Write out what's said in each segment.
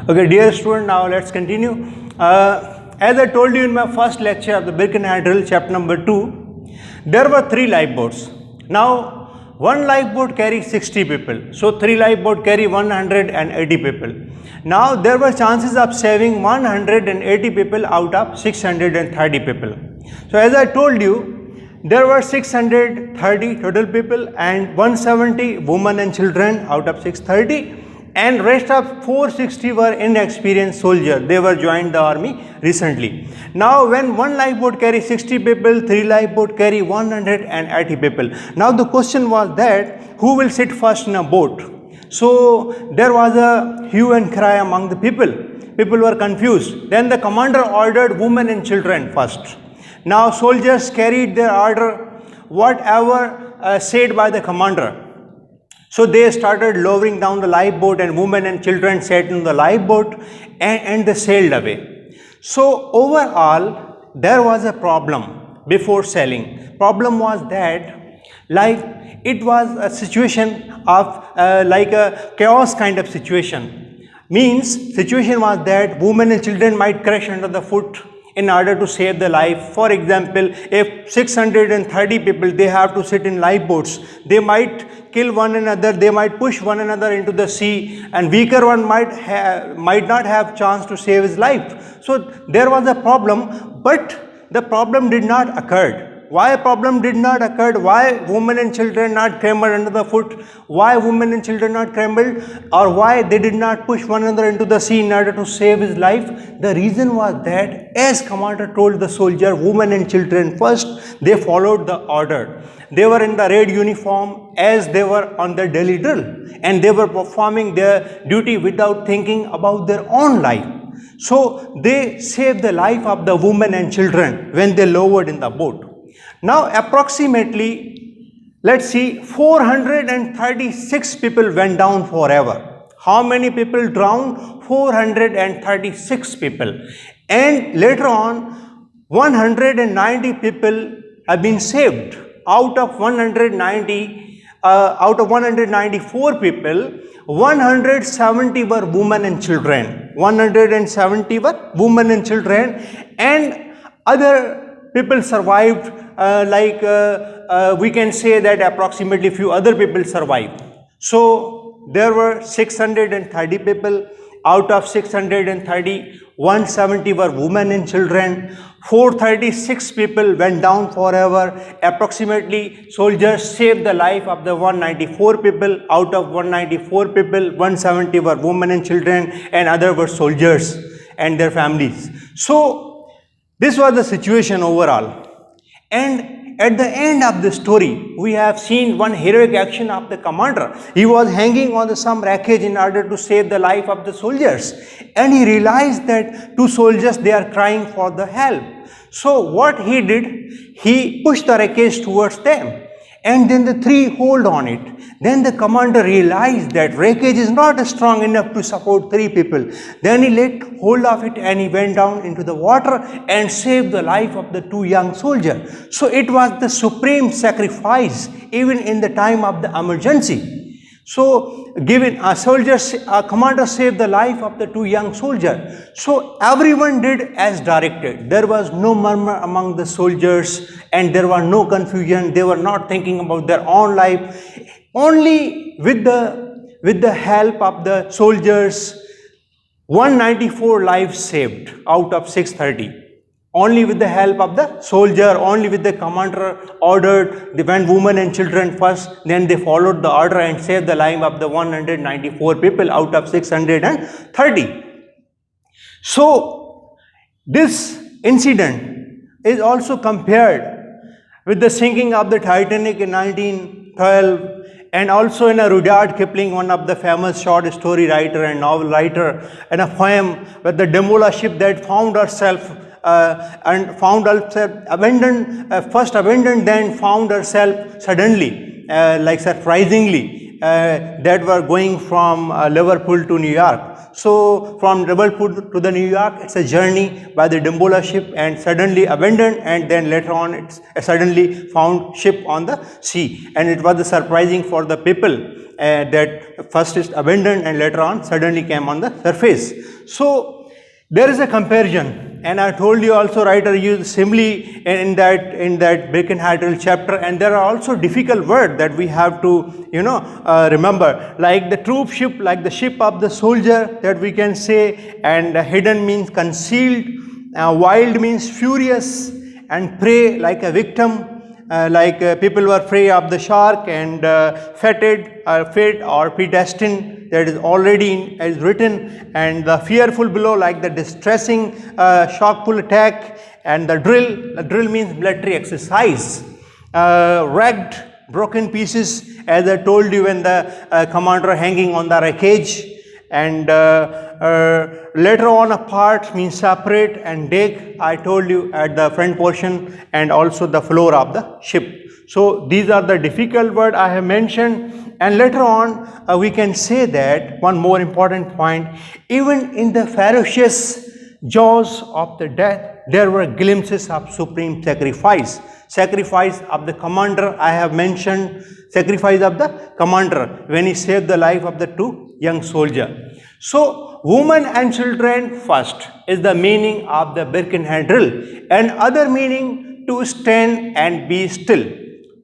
Okay, dear student, now let's continue. As I told you in my first lecture of the Birkenhead drill, chapter number 2, there were 3 lifeboats. Now, one lifeboat carries 60 people. So, 3 lifeboats carry 180 people. Now, there were chances of saving 180 people out of 630 people. So, as I told you, there were 630 total people and 170 women and children out of 630. And rest of 460 were inexperienced soldiers. They were joined the army recently. Now, when one lifeboat carries 60 people, 3 lifeboat carry 180 people. Now, the question was that who will sit first in a boat? So, there was a hue and cry among the people. People were confused. Then the commander ordered women and children first. Now, soldiers carried their order, whatever said by the commander. So they started lowering down the lifeboat and women and children sat in the lifeboat and they sailed away. So overall, there was a problem before sailing. Problem was that it was a situation of like a chaos kind of situation. Means situation was that women and children might crash under the foot in order to save the life. For example, if 630 people, they have to sit in lifeboats, they might kill one another, they might push one another into the sea, and weaker one might not have chance to save his life. So there was a problem, but the problem did not occur. Why problem did not occur? Why women and children not crumbled under the foot? Why women and children not crumbled? Or why they did not push one another into the sea in order to save his life? The reason was that as commander told the soldier, women and children first, they followed the order. They were in the red uniform as they were on the daily drill, and they were performing their duty without thinking about their own life. So they saved the life of the women and children when they lowered in the boat. Now approximately, let's see, 436 people went down forever. How many people drowned? 436 people. And later on, 190 people have been saved. Out of 194 people, 170 were women and children. 170 were women and children, and other people survived. We can say that approximately few other people survived. So there were 630 people. Out of 630, 170 were women and children. 436 people went down forever. Approximately soldiers saved the life of the 194 people. Out of 194 people, 170 were women and children, and other were soldiers and their families. So this was the situation overall. And at the end of the story, we have seen one heroic action of the commander. He was hanging on some wreckage in order to save the life of the soldiers. And he realized that 2 soldiers, they are crying for the help. So what he did, he pushed the wreckage towards them. And then the 3 hold on it. Then the commander realized that wreckage is not strong enough to support 3 people. Then he let hold of it and he went down into the water and saved the life of the 2 young soldiers. So it was the supreme sacrifice even in the time of the emergency. So given a commander saved the life of the 2 young soldiers. So everyone did as directed. There was no murmur among the soldiers and there was no confusion. They were not thinking about their own life. Only with the help of the soldiers, 194 lives saved out of 630. Only with the help of the soldier, only with the commander ordered, they went women and children first, then they followed the order and saved the life of the 194 people out of 630. So this incident is also compared with the sinking of the Titanic in 1912, and also in a Rudyard Kipling, one of the famous short story writer and novel writer, and a poem with the Demola ship that found herself abandoned, first abandoned, then found herself suddenly, surprisingly, that were going from Liverpool to New York. So from Ravulpur to the New York, it's a journey by the Dambola ship and suddenly abandoned, and then later on it's a suddenly found ship on the sea. And it was surprising for the people that first is abandoned and later on suddenly came on the surface. So there is a comparison, and I told you also writer used simile in that Birkenhead chapter, and there are also difficult words that we have to remember, like the troop ship, like the ship of the soldier, that we can say, and hidden means concealed, wild means furious, and prey like a victim. People were prey of the shark, and fated or fate or predestined, that is already is written, and the fearful blow like the distressing shockful attack, and the drill means military exercise, wrecked, broken pieces, as I told you when the commander hanging on the wreckage, and later on apart means separate, and deck I told you at the front portion, and also the floor of the ship. So these are the difficult words I have mentioned, and later on we can say that one more important point, even in the ferocious jaws of the death there were glimpses of supreme sacrifice. Sacrifice of the commander, I have mentioned sacrifice of the commander when he saved the life of the two young soldiers. So women and children first is the meaning of the Birkenhead drill, and other meaning to stand and be still,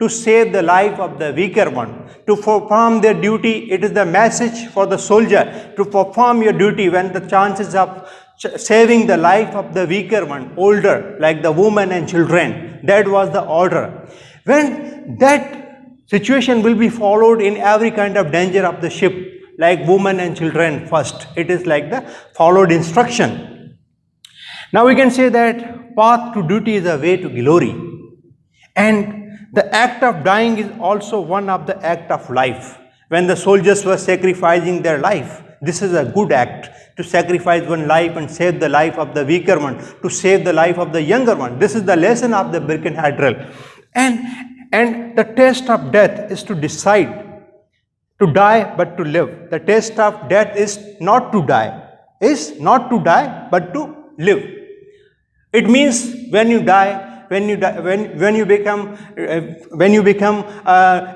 to save the life of the weaker one, to perform their duty. It is the message for the soldier to perform your duty when the chances of saving the life of the weaker one, older, like the women and children. That was the order. When that situation will be followed in every kind of danger of the ship, like women and children first, it is like the followed instruction. Now we can say that path to duty is a way to glory, and the act of dying is also one of the act of life. When the soldiers were sacrificing their life, this is a good act, to sacrifice one life and save the life of the weaker one, to save the life of the younger one. This is the lesson of the Birkenhead drill. And the test of death is to decide to die but to live. The test of death is not to die, but to live. It means when you die, when you become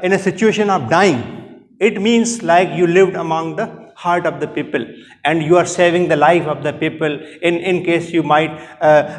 in a situation of dying, it means like you lived among the heart of the people, and you are saving the life of the people in case you might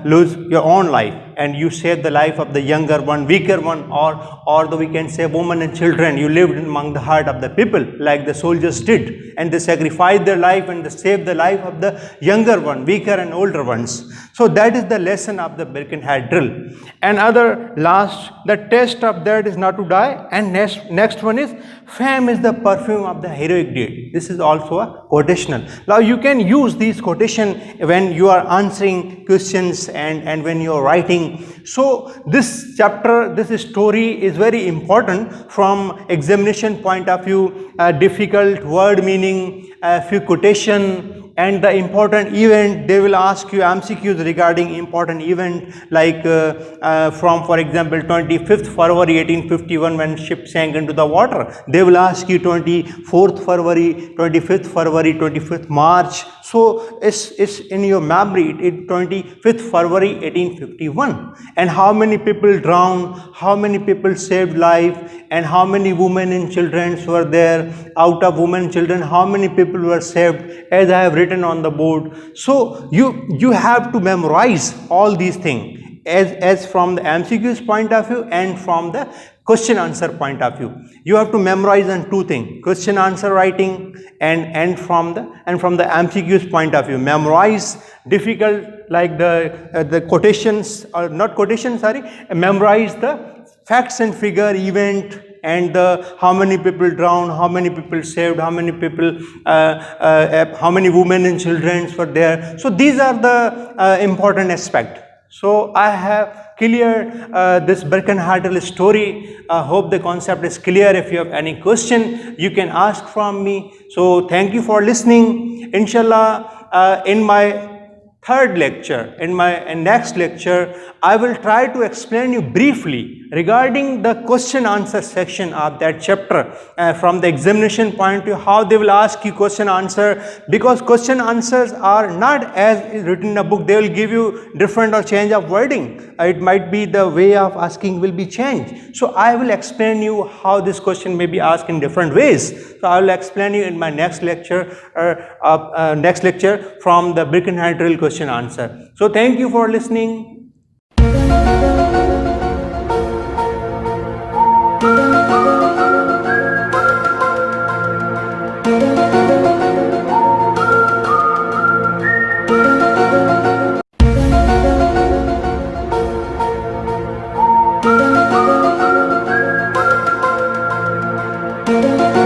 lose your own life, and you save the life of the younger one, weaker one, or we can say women and children. You lived among the heart of the people like the soldiers did, and they sacrificed their life and they saved the life of the younger one, weaker and older ones. So that is the lesson of the Birkenhead drill. And other last, the test of that is not to die. And next one is, fame is the perfume of the heroic deed. This is also a quotational. Now you can use these quotation when you are answering questions and when you are writing. So this chapter, this story is very important from examination point of view, difficult word meaning, few quotation, and the important event. They will ask you MCQs regarding important event, like from, for example, 25th February 1851 when ship sank into the water. They will ask you 24th February, 25th February, 25th March. So it's in your memory, it 25th February 1851. And how many people drowned, how many people saved life, and how many women and children were there. Out of women and children, how many people were saved, as I have written on the board. So you have to memorize all these things, as from the MCQ's point of view and from the question answer point of view. You have to memorize on two things, question answer writing and from the MCQ's point of view. Memorize difficult, like the quotations, or not quotations, sorry, memorize the facts and figure, event, and how many people drowned, how many people saved, how many people, how many women and children were there. So these are the important aspect. So I have cleared this Birkenhead story. I hope the concept is clear. If you have any question, you can ask from me. So thank you for listening. Inshallah, in my third lecture, in my next lecture, I will try to explain you briefly regarding the question answer section of that chapter from the examination point of view, how they will ask you question answer, because question answers are not as written in a book. They will give you different or change of wording. It might be the way of asking will be changed. So I will explain you how this question may be asked in different ways. So I will explain you in my next lecture from the Birkenhead drill question answer. So thank you for listening. Thank you.